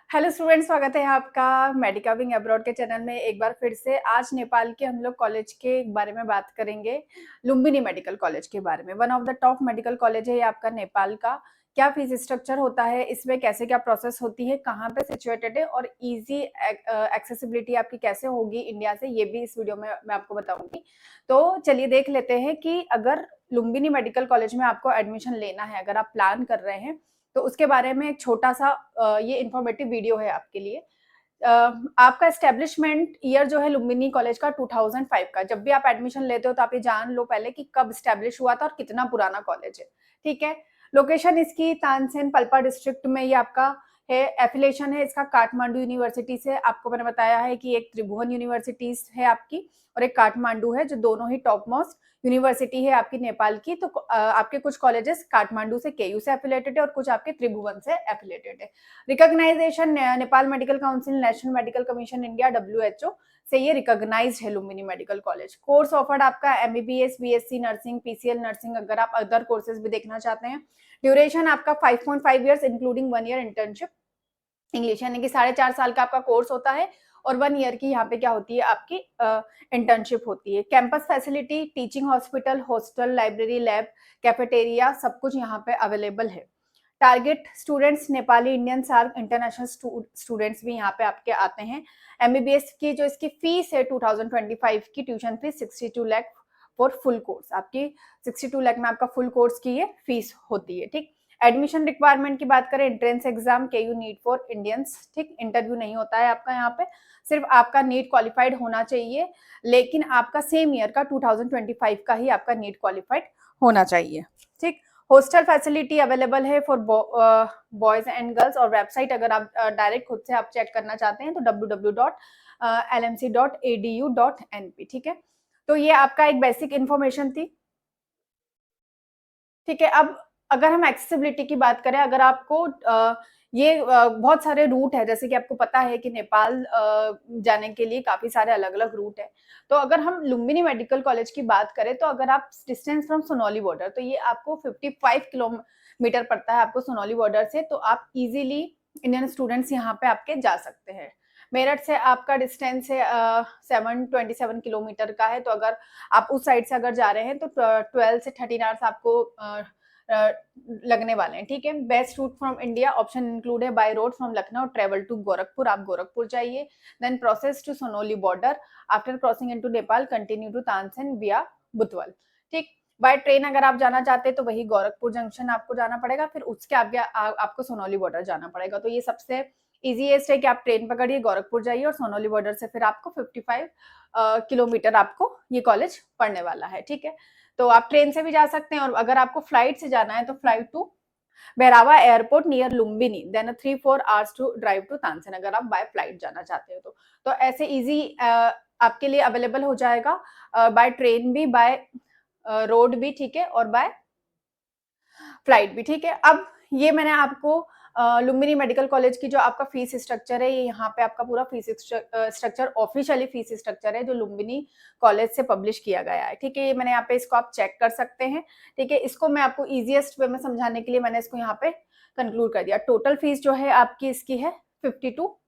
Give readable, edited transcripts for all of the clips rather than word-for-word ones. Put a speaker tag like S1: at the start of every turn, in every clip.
S1: Hello students, स्वागत है आपका मेडिकविंग अब्रॉड के चैनल में एक बार फिर से। आज नेपाल के हम लोग कॉलेज के बारे में बात करेंगे, लुम्बिनी मेडिकल कॉलेज के बारे में। One of the top medical college है ये आपका नेपाल का। क्या फीस स्ट्रक्चर होता है इसमें, कैसे क्या प्रोसेस होती है, कहाँ पे सिचुएटेड है और इजी एक्सेसिबिलिटी आपकी कैसे होगी इंडिया से, ये भी इस वीडियो में मैं आपको बताऊंगी। तो चलिए देख लेते हैं कि अगर लुम्बिनी मेडिकल कॉलेज में आपको एडमिशन लेना है, अगर आप प्लान कर रहे हैं तो उसके बारे में एक छोटा सा ये इन्फॉर्मेटिव वीडियो है आपके लिए। आपका एस्टेब्लिशमेंट ईयर जो है लुम्बिनी कॉलेज का 2005 का। जब भी आप एडमिशन लेते हो तो आप ये जान लो पहले कि कब स्टैब्लिश हुआ था और कितना पुराना कॉलेज है। ठीक है। लोकेशन इसकी तानसेन पल्पा डिस्ट्रिक्ट में ये आपका है। एफिलेशन है इसका काठमांडू यूनिवर्सिटी से। आपको मैंने बताया है कि एक त्रिभुवन यूनिवर्सिटी है आपकी और एक काठमांडू है, जो दोनों ही टॉप मोस्ट यूनिवर्सिटी है आपकी नेपाल की। तो आपके कुछ कॉलेजेस काठमांडू से केयू से एफिलेटेड है और कुछ आपके त्रिभुवन से एफिलेटेड है। Recognition Nepal medical council, national medical commission India, WHO से ये रिकॉग्नाइज्ड है Lumbini medical college. Course offered आपका MBBS, BSc nursing, PCL nursing, अगर आप अदर कोर्सेज भी देखना चाहते हैं। ड्यूरेशन आपका 5.5 years including 1 year internship English, यानी कि 4.5 साल का आपका कोर्स होता है और 1 ईयर की यहाँ पे क्या होती है आपकी इंटर्नशिप होती है। Campus facility, teaching hospital, hostel, library, lab, cafeteria, सब कुछ यहाँ पे अवेलेबल है। Target students Nepali, Indian, SAARC, international students भी यहाँ पे आपके आते हैं। MBBS की जो इसकी फीस है 2025 की tuition fees 62 lakh for full course. आपकी 62 लाख में आपका फुल कोर्स की ये फीस होती है। ठीक। एडमिशन रिक्वायरमेंट की बात करें, entrance exam KU NEET for Indians. ठीक, इंटरव्यू नहीं होता है आपका यहाँ पे, सिर्फ आपका नीट क्वालिफाइड होना चाहिए, लेकिन आपका सेम ईयर का 2025 का ही आपका नीट क्वालिफाइड होना चाहिए। ठीक। हॉस्टल फैसिलिटी अवेलेबल है फॉर बॉयज एंड गर्ल्स। और वेबसाइट अगर आप डायरेक्ट खुद से आप चेक करना चाहते हैं तो www.lmc.edu.np। ठीक है। तो ये आपका एक बेसिक इंफॉर्मेशन थी। ठीक है। अब अगर हम एक्सेसिबिलिटी की बात करें, अगर आपको ये बहुत सारे रूट है, जैसे कि आपको पता है कि नेपाल जाने के लिए काफी सारे अलग अलग रूट है। तो अगर हम लुम्बिनी मेडिकल कॉलेज की बात करें तो अगर आप डिस्टेंस फ्रॉम सोनौली बॉर्डर, तो ये आपको 55 किलोमीटर पड़ता है आपको सोनौली बॉर्डर से। तो आप इजीली इंडियन स्टूडेंट्स यहाँ पे आपके जा सकते हैं। मेरठ से आपका डिस्टेंस है 727 किलोमीटर का है। तो अगर आप उस साइड से अगर जा रहे हैं तो 12 से 13 आवर्स आपको लगने वाले हैं। ठीक है। Best route from India option include है by road from Lucknow travel to Gorakhpur. आप गोरखपुर जाइए, then process to Sonauli border, after crossing into Nepal continue to Tansen via Butwal. ठीक। बाय ट्रेन अगर आप जाना चाहते हैं तो वही गोरखपुर जंक्शन आपको जाना पड़ेगा, फिर उसके आगे आपको सोनौली बॉर्डर जाना पड़ेगा। तो ये सबसे इजीएस्ट है कि आप ट्रेन पकड़िए, गोरखपुर जाइए और सोनौली बॉर्डर से फिर आपको 55 किलोमीटर आपको ये कॉलेज पड़ने वाला है। ठीक है। तो आप ट्रेन से भी जा सकते हैं और अगर आपको फ्लाइट से जाना है तो flight to Bhairahawa airport near Lumbini, then 3-4 hours to drive to Tansen, अगर आप बाय फ्लाइट जाना चाहते हो तो ऐसे इजी आपके लिए अवेलेबल हो जाएगा, बाय ट्रेन भी, बाय रोड भी। ठीक है। और बाय फ्लाइट भी। ठीक है। अब ये मैंने आपको लुम्बिनी मेडिकल कॉलेज की जो आपका फीस स्ट्रक्चर है, ये यहाँ पे आपका पूरा fees structure officially fees structure है जो लुम्बिनी कॉलेज से पब्लिश किया गया है। ठीक है। ये मैंने यहाँ पे इसको आप चेक कर सकते हैं। ठीक है। इसको मैं आपको इजिएस्ट वे में समझाने के लिए मैंने इसको यहाँ पे कंक्लूड कर दिया। टोटल फीस जो है आपकी इसकी है 52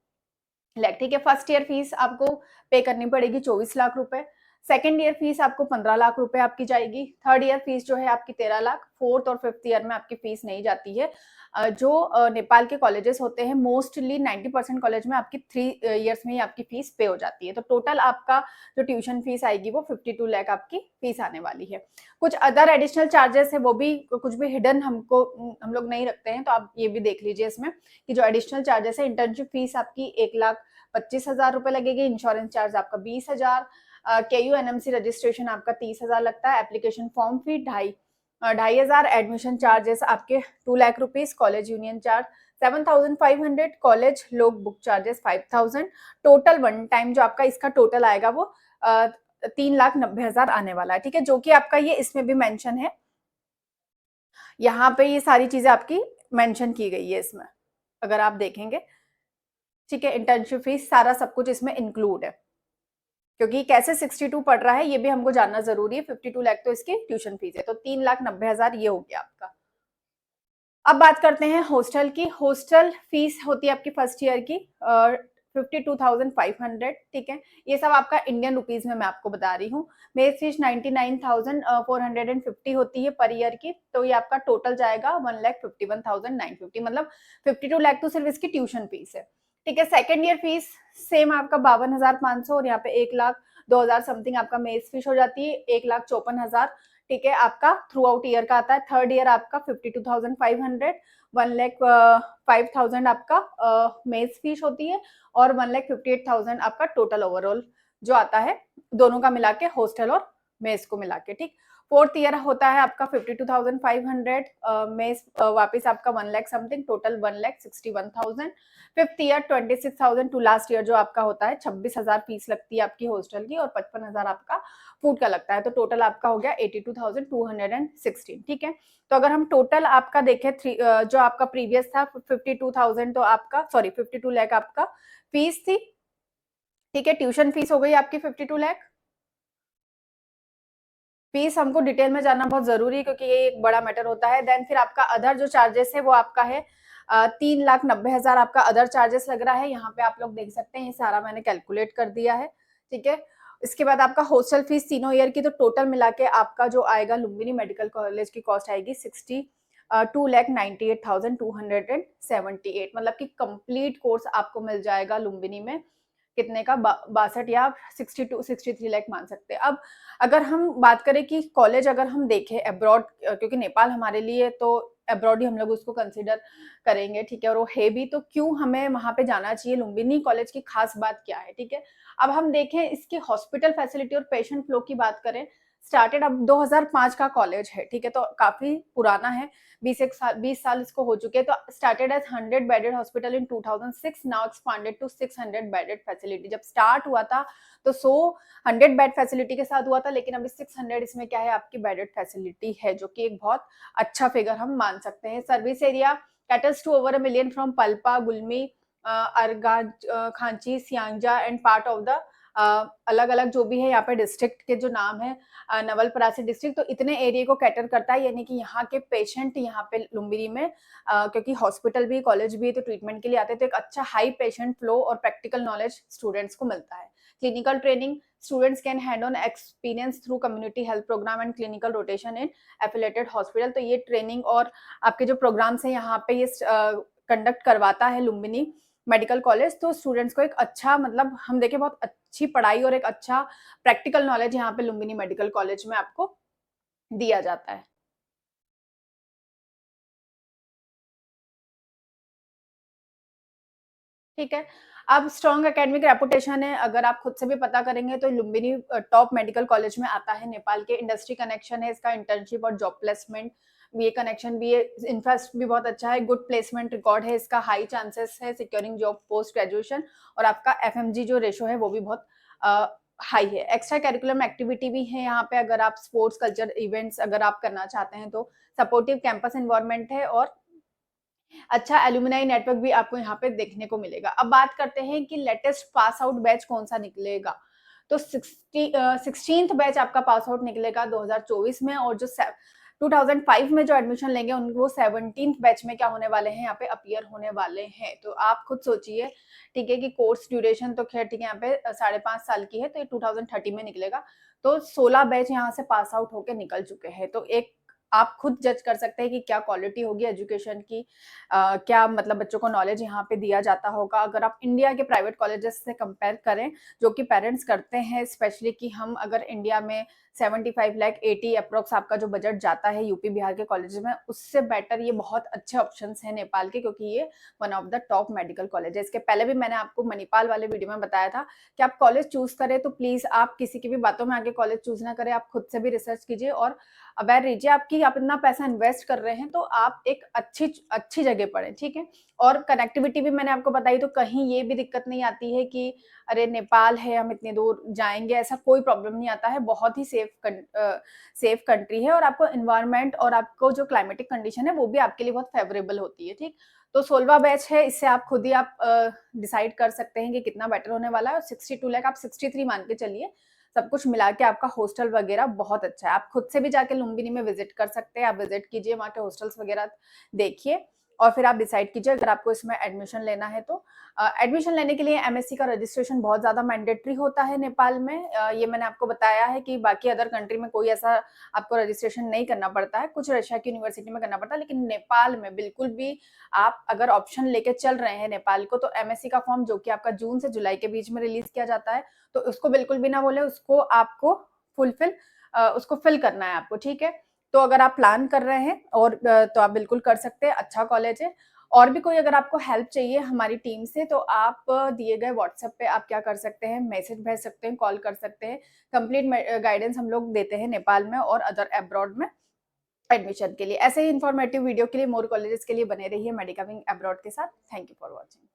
S1: लाख। ठीक है। फर्स्ट ईयर फीस आपको पे करनी पड़ेगी 24 लाख रुपए। सेकेंड ईयर फीस आपको 15 लाख रुपए आपकी जाएगी। थर्ड ईयर फीस जो है आपकी 13 लाख। फोर्थ और फिफ्थ ईयर में आपकी फीस नहीं जाती है। जो नेपाल के कॉलेजेस होते हैं मोस्टली 90% कॉलेज में आपकी 3 ईयर्स में ही आपकी फीस पे हो जाती है। तो टोटल आपका जो ट्यूशन फीस आएगी वो 52 लाख आपकी फीस आने वाली है। कुछ अदर एडिशनल चार्जेस है, वो भी कुछ भी हिडन हम लोग नहीं रखते हैं, तो आप ये भी देख लीजिए इसमें कि जो एडिशनल चार्जेस है, इंटर्नशिप फीस आपकी 1,25,000 रुपए लगेगी, इंश्योरेंस चार्ज आपका 20,000, KU NMC रजिस्ट्रेशन आपका 30,000 लगता है, application form fee 2,500, admission charges आपके 2 lakh rupees, college union charge 7,500, college log book charges 5,000। Total one time जो आपका इसका टोटल आएगा वो 3,90,000 आने वाला है। ठीक है। जो कि आपका ये इसमें भी मेंशन है, यहाँ पे ये सारी चीजें आपकी मेंशन की गई है इसमें, अगर आप देखेंगे। ठीक है। इंटर्नशिप फीस सारा सब कुछ इसमें इंक्लूड है, क्योंकि कैसे 62 पड़ रहा है ये भी हमको जानना जरूरी है। 52 लाख तो इसकी ट्यूशन फीस है, तो 3,90,000 ये हो गया आपका। अब बात करते हैं हॉस्टल की। हॉस्टल फीस होती है आपकी फर्स्ट ईयर की 52,500, ठीक है। ये सब आपका इंडियन रुपीज में मैं आपको बता रही हूँ। मेस फीस 99,450 होती है पर ईयर की, तो ये आपका टोटल जाएगा 1,51,950, मतलब 52 लाख तो सिर्फ इसकी ट्यूशन फीस है, ठीक है। सेकेंड ईयर फीस सेम आपका 52,500, और यहाँ पे 1,02,000 समथिंग आपका मेस फीस हो जाती है, 1,54,000, ठीक है, आपका थ्रू आउट ईयर का आता है। थर्ड ईयर आपका 52,500, 1,05,000 आपका मेस फीस होती है, और 1,58,000 आपका टोटल ओवरऑल जो आता है, दोनों का मिला के, हॉस्टल और मेस को मिला के, ठीक। फोर्थ ईयर होता है आपका 52,500, मेस वापस आपका 1 lakh something, total 1,61,000। Fifth year 26,000 to last year जो आपका होता है 26,000 फीस लगती है आपकी हॉस्टल की, और 55,000 आपका फूड का लगता है, तो टोटल आपका हो गया 82,216, ठीक है। तो अगर हम टोटल आपका देखें जो आपका प्रीवियस था 52,000, तो आपका सॉरी 52 लाख आपका फीस थी, ठीक है। ट्यूशन फीस हो गई आपकी 52 लाख। फीस हमको डिटेल में जानना बहुत जरूरी है, क्योंकि ये एक बड़ा मैटर होता है। देन फिर आपका अदर जो चार्जेस है वो आपका है 3,90,000 आपका अदर चार्जेस लग रहा है। यहाँ पे आप लोग देख सकते हैं, ये सारा मैंने कैलकुलेट कर दिया है, ठीक है। इसके बाद आपका हॉस्टल फीस तीनों ईयर की, तो टोटल मिला के आपका जो आएगा लुम्बिनी मेडिकल कॉलेज की कॉस्ट आएगी 2,98,278, मतलब कि कंप्लीट कोर्स आपको मिल जाएगा लुम्बिनी में कितने का, 62 या 63 लाख मान सकते हैं। अब अगर हम बात करें कि कॉलेज अगर हम देखें अब्रॉड, क्योंकि नेपाल हमारे लिए तो अब्रॉड ही हम लोग उसको कंसिडर करेंगे, ठीक है, और वो है भी, तो क्यों हमें वहां पे जाना चाहिए, लुम्बिनी कॉलेज की खास बात क्या है, ठीक है। अब हम देखें इसकी हॉस्पिटल फैसिलिटी और पेशेंट फ्लो की बात करें, स्टार्टेड अब 2005 का कॉलेज है, ठीक है, तो काफी पुराना है, 20 साल इसको हो चुके हैं। तो started as 100 bedded hospital in 2006, now expanded to 600 bedded facility. जब स्टार्ट हुआ था तो 100 बेड फैसिलिटी के साथ हुआ था, लेकिन अभी 600 इसमें क्या है आपकी बेडेड फैसिलिटी है, जो कि एक बहुत अच्छा फिगर हम मान सकते हैं। Service area caters to over 1 million from Palpa, Gulmi, Arghakhanchi, Syangja and part of the अलग अलग जो भी है यहाँ पे डिस्ट्रिक्ट के जो नाम है, नवलपरासी डिस्ट्रिक्ट, तो इतने एरिया को कैटर करता है, यानी कि यहाँ के पेशेंट यहाँ पे लुम्बिनी में क्योंकि हॉस्पिटल भी कॉलेज भी है, तो ट्रीटमेंट के लिए आते हैं, तो एक अच्छा हाई पेशेंट फ्लो और प्रैक्टिकल नॉलेज स्टूडेंट्स को मिलता है। Clinical training, students can hand on experience through community health programme and clinical rotation in affiliated hospital. तो ये ट्रेनिंग और आपके जो प्रोग्राम्स हैं यहाँ पे ये कंडक्ट करवाता है लुम्बिनी मेडिकल कॉलेज, तो स्टूडेंट्स को एक अच्छा, मतलब हम देखें बहुत अच्छी पढ़ाई और एक अच्छा प्रैक्टिकल नॉलेज यहाँ पे लुम्बिनी मेडिकल कॉलेज में आपको दिया जाता है, ठीक है। अब स्ट्रॉन्ग एकेडमिक रेपुटेशन है, अगर आप खुद से भी पता करेंगे तो लुम्बिनी टॉप मेडिकल कॉलेज में आता है नेपाल के। इंडस्ट्री कनेक्शन है इसका, इंटर्नशिप और जॉब प्लेसमेंट ये कनेक्शन भी है, इंफ्रास्ट्रक्चर भी बहुत अच्छा है, गुड प्लेसमेंट रिकॉर्ड है इसका, हाई चांसेस है सिक्योरिंग जॉब पोस्ट ग्रेजुएशन, और आपका एफएमजी जो रेशो है वो भी बहुत हाई है। एक्स्ट्रा करिकुलम एक्टिविटी भी है यहाँ पे, अगर आप स्पोर्ट्स कल्चर इवेंट्स अगर आप करना चाहते हैं तो, सपोर्टिव कैंपस एनवायरनमेंट है, और अच्छा एलुमनाई नेटवर्क भी आपको यहाँ पे देखने को मिलेगा। अब बात करते हैं कि लेटेस्ट पास आउट बैच कौन सा निकलेगा, तो 16th बैच आपका पास आउट निकलेगा 2024 में, और जो 2005 में जो एडमिशन लेंगे उनको 17th बैच में क्या होने वाले हैं, यहाँ पे अपीयर होने वाले हैं। तो आप खुद सोचिए, ठीक है, कि कोर्स ड्यूरेशन तो खैर ठीक है यहाँ पे 5.5 साल की है, तो ये 2030 में निकलेगा, तो 16 बैच यहाँ से पास आउट होके निकल चुके हैं। तो एक आप खुद जज कर सकते हैं कि क्या क्वालिटी होगी एजुकेशन की, क्या मतलब बच्चों को नॉलेज यहाँ पे दिया जाता होगा। अगर आप इंडिया के प्राइवेट कॉलेजेस से कंपेयर करें, जो कि पेरेंट्स करते हैं स्पेशली, कि हम अगर इंडिया में 75 लाख 80 अप्रोक्स आपका जो बजट जाता है यूपी बिहार के कॉलेज में, उससे बेटर ये बहुत अच्छे ऑप्शंस हैं नेपाल के, क्योंकि ये one of the top medical college है। इसके पहले भी मैंने आपको मणिपाल वाले वीडियो में बताया था कि आप कॉलेज चूज करें तो प्लीज आप किसी की भी बातों में आगे कॉलेज चूज ना करें, आप खुद से भी रिसर्च कीजिए और अवेयर रहिए। आपकी आप इतना पैसा इन्वेस्ट कर रहे हैं तो आप एक अच्छी अच्छी जगह पढ़े, ठीक है। और कनेक्टिविटी भी मैंने आपको बताई, तो कहीं ये भी दिक्कत नहीं आती है कि अरे नेपाल है हम इतनी दूर जाएंगे, ऐसा कोई प्रॉब्लम नहीं आता है। बहुत ही सेफ कंट्री है, और आपको इन्वायरमेंट और आपको जो क्लाइमेटिक कंडीशन है वो भी आपके लिए बहुत फेवरेबल होती है, ठीक। तो 16वां बैच है, इससे आप खुद ही आप डिसाइड कर सकते हैं कि कितना बेटर होने वाला है। और 62 लाख आप 63 मान के चलिए, सब कुछ मिला के आपका हॉस्टल वगैरह बहुत अच्छा है। आप खुद से भी जाके लुम्बिनी में विज़िट कर सकते हैं, आप विज़िट कीजिए, वहाँ के हॉस्टल्स वगैरह देखिए और फिर आप डिसाइड कीजिए अगर आपको इसमें एडमिशन लेना है तो। एडमिशन लेने के लिए एमएससी का रजिस्ट्रेशन बहुत ज़्यादा मैंडेटरी होता है नेपाल में। ये मैंने आपको बताया है कि बाकी अदर कंट्री में कोई ऐसा आपको रजिस्ट्रेशन नहीं करना पड़ता है, कुछ रशिया की यूनिवर्सिटी में करना पड़ता है, लेकिन नेपाल में बिल्कुल भी आप अगर ऑप्शन लेके चल रहे हैं नेपाल को, तो एमएससी का फॉर्म जो कि आपका जून से जुलाई के बीच में रिलीज़ किया जाता है, तो उसको बिल्कुल भी ना भूलें, उसको आपको उसको फिल करना है आपको, ठीक है? तो अगर आप प्लान कर रहे हैं और तो आप बिल्कुल कर सकते हैं, अच्छा कॉलेज है। और भी कोई अगर आपको हेल्प चाहिए हमारी टीम से तो आप दिए गए व्हाट्सएप पे आप क्या कर सकते हैं, मैसेज भेज सकते हैं, कॉल कर सकते हैं। कंप्लीट गाइडेंस हम लोग देते हैं नेपाल में और अदर अब्रॉड में एडमिशन के लिए। ऐसे ही इन्फॉर्मेटिव वीडियो के लिए मोर कॉलेजेस के लिए बने रहिए मेडिका विंग अब्रॉड के साथ। Thank you for watching.